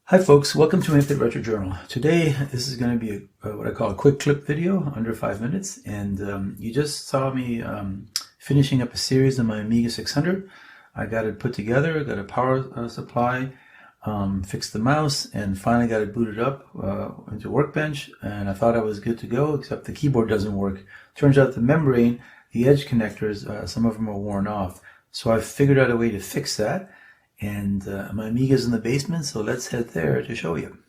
Hi folks, welcome to Infinite Retro Journal. Today this is going to be what I call a quick clip video, under 5 minutes, and you just saw me finishing up a series on my Amiga 600. I got it put together, got a power supply, fixed the mouse, and finally got it booted up into Workbench, and I thought I was good to go, except the keyboard doesn't work. Turns out the membrane, the edge connectors, some of them are worn off. So I figured out a way to fix that. And my Amiga's in the basement, so let's head there to show you.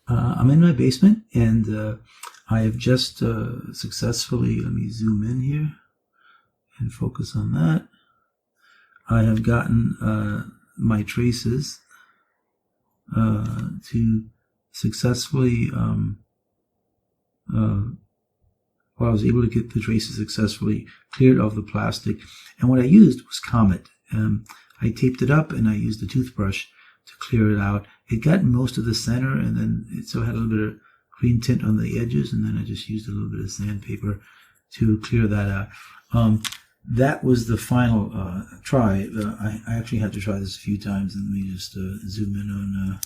I'm in my basement, and I have just successfully, let me zoom in here and focus on that. I have gotten my traces to successfully, I was able to get the traces successfully cleared off the plastic. And what I used was Comet. I taped it up and I used a toothbrush to clear it out. It got most of the center, and then it still had a little bit of green tint on the edges, and then I just used a little bit of sandpaper to clear that out. That was the final try. I actually had to try this a few times, and let me just zoom in on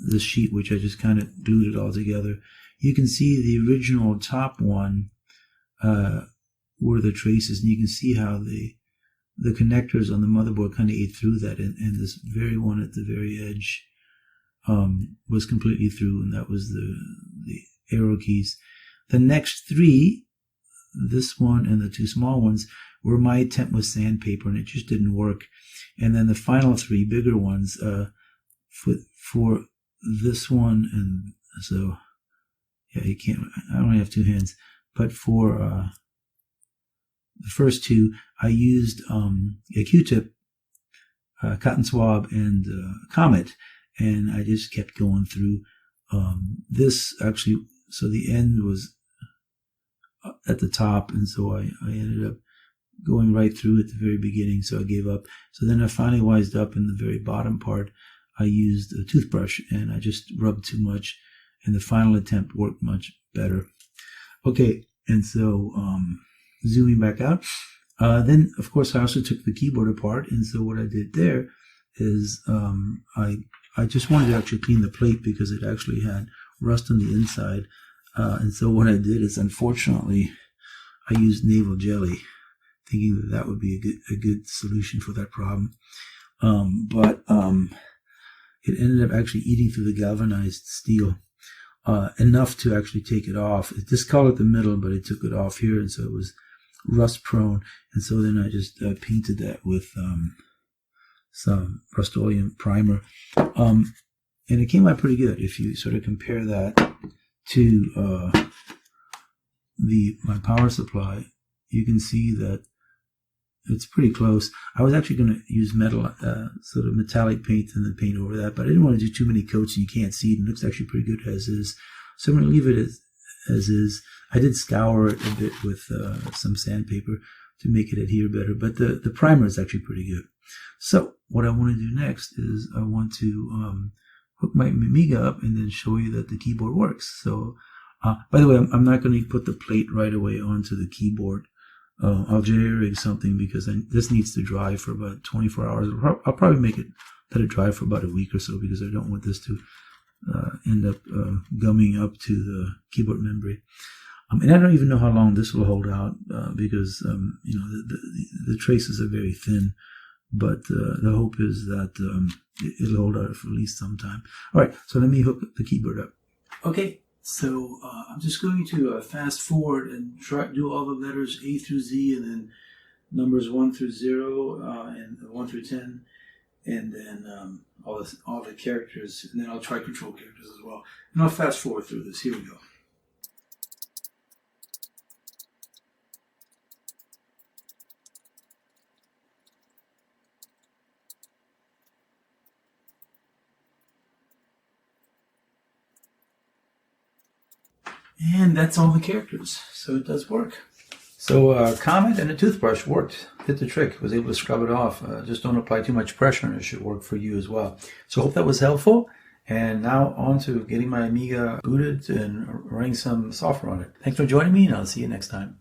this sheet, which I just kind of glued it all together. You can see the original top one were the traces, and you can see how the connectors on the motherboard kind of ate through that, and this very one at the very edge was completely through, and that was the arrow keys. The next three, this one and the two small ones, were my attempt with sandpaper, and it just didn't work. And then the final three bigger ones, for this one, and so yeah, you can't, I only have two hands, but for the first two, I used a Q-tip, cotton swab, and Comet, and I just kept going through. This actually, so the end was at the top, and so I ended up going right through at the very beginning, so I gave up. So then I finally wised up in the very bottom part. I used a toothbrush, and I just rubbed too much, and the final attempt worked much better. Okay, and so zooming back out, then of course I also took the keyboard apart, and so what I did there is I just wanted to actually clean the plate because it actually had rust on the inside, and so what I did is, unfortunately, I used navel jelly, thinking that that would be a good solution for that problem, but it ended up actually eating through the galvanized steel enough to actually take it off. It discolored the middle, but it took it off here, and so it was rust prone, and so then I just painted that with some Rust-Oleum primer, and it came out pretty good. If you sort of compare that to my power supply, you can see that it's pretty close. I was actually going to use metal, sort of metallic paint, and then paint over that, but I didn't want to do too many coats and you can't see it. It looks actually pretty good as is, so I'm going to leave it as is. I did scour it a bit with some sandpaper to make it adhere better, but the primer is actually pretty good. So what I want to do next is I want to hook my Amiga up and then show you that the keyboard works. So, by the way, I'm not going to put the plate right away onto the keyboard. I'll jerry-rig something because this needs to dry for about 24 hours. I'll probably let it dry for about a week or so, because I don't want this to end up gumming up to the keyboard membrane. And I don't even know how long this will hold out, because you know, the traces are very thin, but the hope is that it'll hold out for at least some time. All right, so let me hook the keyboard up. Okay, so I'm just going to fast forward and do all the letters A through Z, and then numbers 1 through 0, and 1 through 10, and then all the characters, and then I'll try control characters as well. And I'll fast forward through this. Here we go. And that's all the characters, so it does work. So Comet and a toothbrush worked, did the trick, was able to scrub it off. Just don't apply too much pressure and it should work for you as well. So hope that was helpful. And now on to getting my Amiga booted and running some software on it. Thanks for joining me, and I'll see you next time.